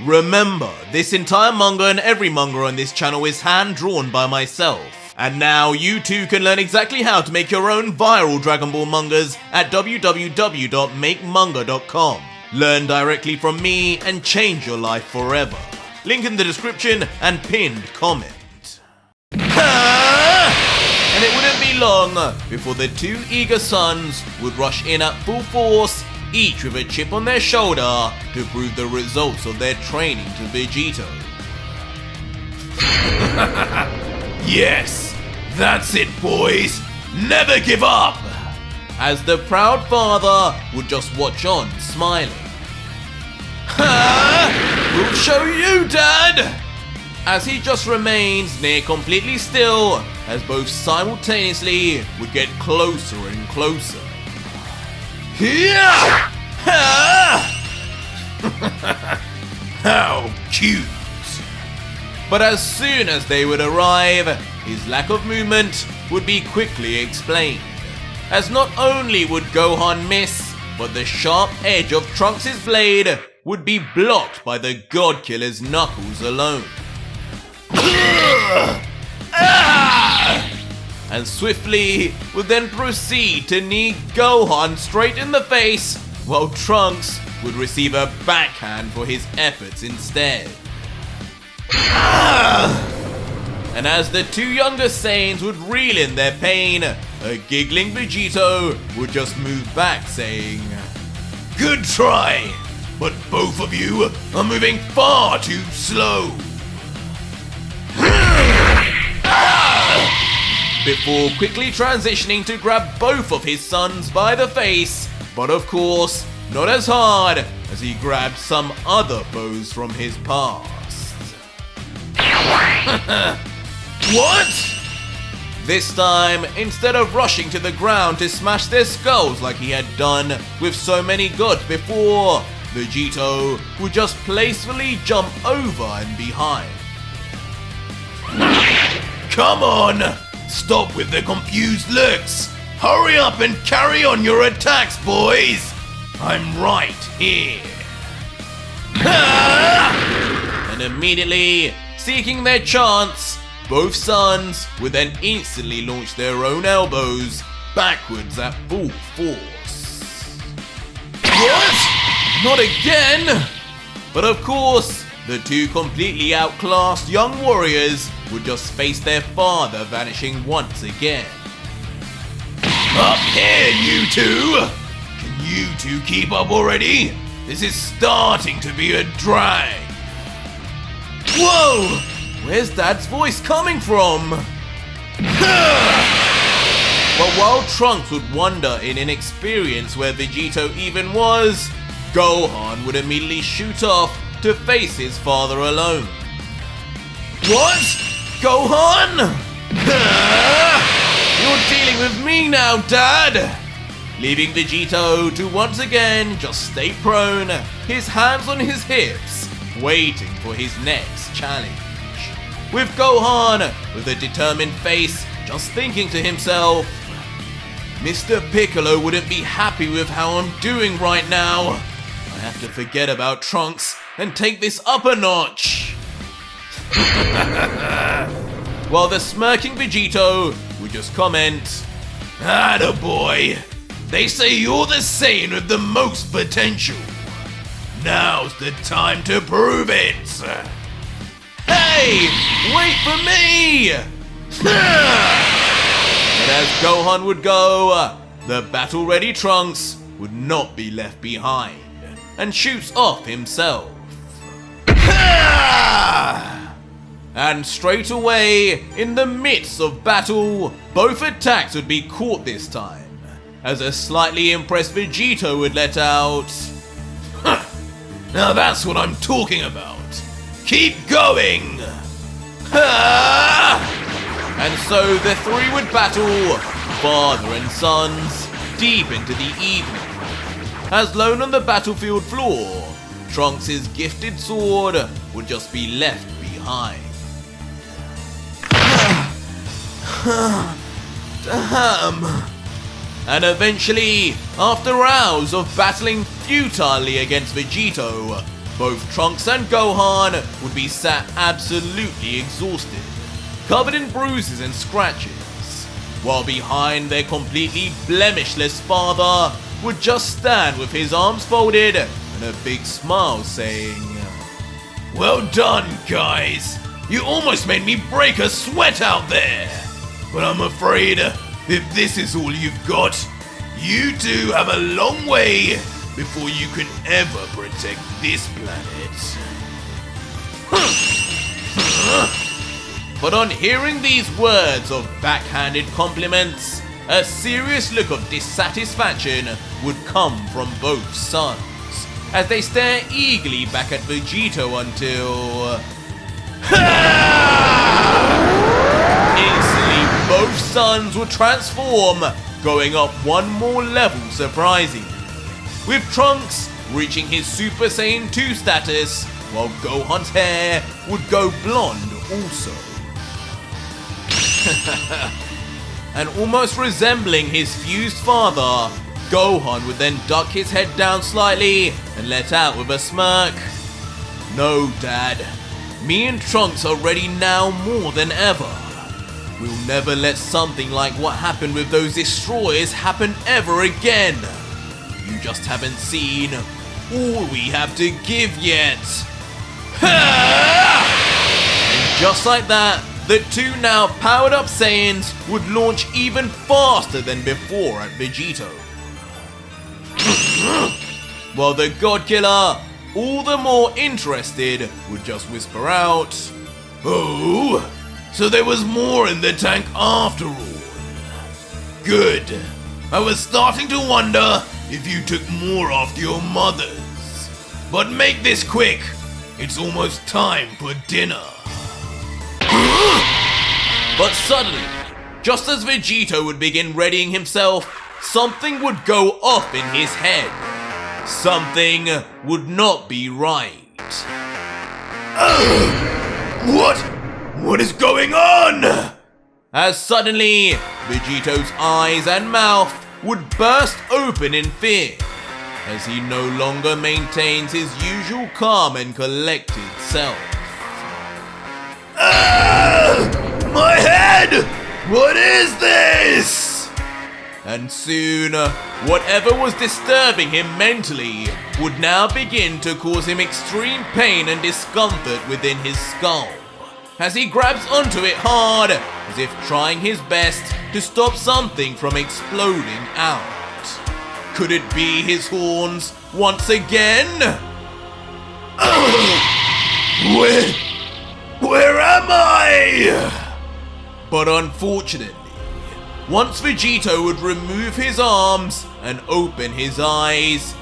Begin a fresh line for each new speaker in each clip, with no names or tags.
Remember, this entire manga and every manga on this channel is hand-drawn by myself. And now you too can learn exactly how to make your own viral Dragon Ball mangas at www.makemanga.com. Learn directly from me and change your life forever. Link in the description and pinned comment. And it wouldn't be long before the two eager sons would rush in at full force, each with a chip on their shoulder to prove the results of their training to Vegito.
Yes, that's it, boys. Never give up!
As the proud father would just watch on, smiling. We'll show you, Dad! As he just remains near completely still, as both simultaneously would get closer and closer.
How cute!
But as soon as they would arrive, his lack of movement would be quickly explained. As not only would Gohan miss, but the sharp edge of Trunks' blade would be blocked by the God Killer's knuckles alone. And swiftly would then proceed to knee Gohan straight in the face, while Trunks would receive a backhand for his efforts instead. And as the two younger Saiyans would reel in their pain, a giggling Vegito would just move back saying,
Good try, but both of you are moving far too slow.
Before quickly transitioning to grab both of his sons by the face, but of course, not as hard as he grabbed some other foes from his past.
What?
This time, instead of rushing to the ground to smash their skulls like he had done with so many gods before, Vegito would just playfully jump over and behind.
Come on! Stop with the confused looks! Hurry up and carry on your attacks, boys! I'm right here!
And immediately, seeking their chance, both sons would then instantly launch their own elbows backwards at full force.
What?
Not again! But of course, the two completely outclassed young warriors would just face their father vanishing once again.
Up here, you two! Can you two keep up already? This is starting to be a drag.
Whoa! Where's Dad's voice coming from? But while Trunks would wonder in inexperience where Vegito even was, Gohan would immediately shoot off to face his father alone.
What?
Gohan? You're dealing with me now, Dad! Leaving Vegito to once again just stay prone, his hands on his hips, waiting for his next challenge. With Gohan, with a determined face, just thinking to himself, Mr. Piccolo wouldn't be happy with how I'm doing right now. I have to forget about Trunks and take this up a notch. While the smirking Vegito would just comment,
Attaboy! They say you're the Saiyan with the most potential. Now's the time to prove it!
Hey! Wait for me! And as Gohan would go, the battle-ready Trunks would not be left behind and shoots off himself. And straight away, in the midst of battle, both attacks would be caught this time, as a slightly impressed Vegito would let out,
Now that's what I'm talking about. Keep going!
And so the three would battle, father and sons, deep into the evening. As lone on the battlefield floor, Trunks' gifted sword would just be left behind.
Damn!
And eventually, after hours of battling futilely against Vegito, Both Trunks and Gohan would be sat absolutely exhausted, covered in bruises and scratches, while behind their completely blemishless father would just stand with his arms folded and a big smile saying,
"Well done, guys. You almost made me break a sweat out there. But I'm afraid if this is all you've got, you two have a long way before you can ever protect this planet."
But on hearing these words of backhanded compliments, a serious look of dissatisfaction would come from both sons, as they stare eagerly back at Vegito until... Instantly, both sons would transform, going up one more level surprisingly, with Trunks reaching his Super Saiyan 2 status, while Gohan's hair would go blonde also. And almost resembling his fused father, Gohan would then duck his head down slightly and let out with a smirk, "No, Dad. Me and Trunks are ready now more than ever. We'll never let something like what happened with those destroyers happen ever again. You just haven't seen all we have to give yet." And just like that, the two now powered up Saiyans would launch even faster than before at Vegito. While the God Killer, all the more interested, would just whisper out,
"Oh, so there was more in the tank after all. Good. I was starting to wonder if you took more after your mothers. But make this quick. It's almost time for dinner."
But suddenly, just as Vegito would begin readying himself, something would go off in his head. Something would not be right.
What is going on?
As suddenly, Vegito's eyes and mouth would burst open in fear, as he no longer maintains his usual calm and collected self.
My head! What is this?
And soon, whatever was disturbing him mentally would now begin to cause him extreme pain and discomfort within his skull, as he grabs onto it hard, as if trying his best to stop something from exploding out. Could it be his horns once again?
Where am I?
But unfortunately, once Vegito would remove his arms and open his eyes,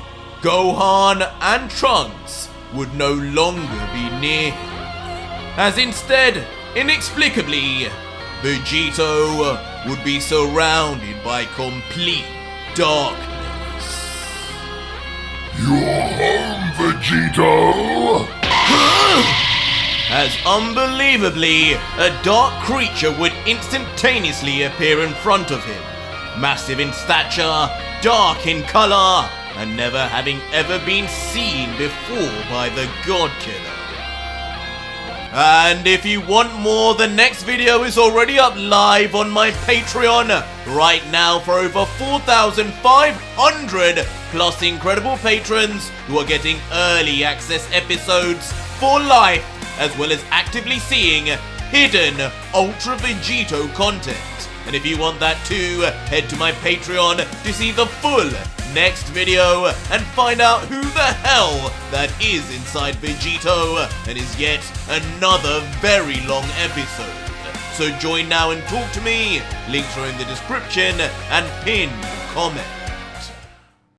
Gohan and Trunks would no longer be near him, as instead, inexplicably, Vegito would be surrounded by complete darkness.
You're home, Vegito!
As unbelievably, a dark creature would instantaneously appear in front of him, massive in stature, dark in color, and never having ever been seen before by the God Killer. And if you want more, the next video is already up live on my Patreon right now for over 4,500 plus incredible patrons who are getting early access episodes for life, as well as actively seeing hidden Ultra Vegito content. And if you want that too, head to my Patreon to see the full next video and find out who the hell that is inside Vegito and is yet another very long episode. So join now and talk to me. Links are in the description and pinned comment.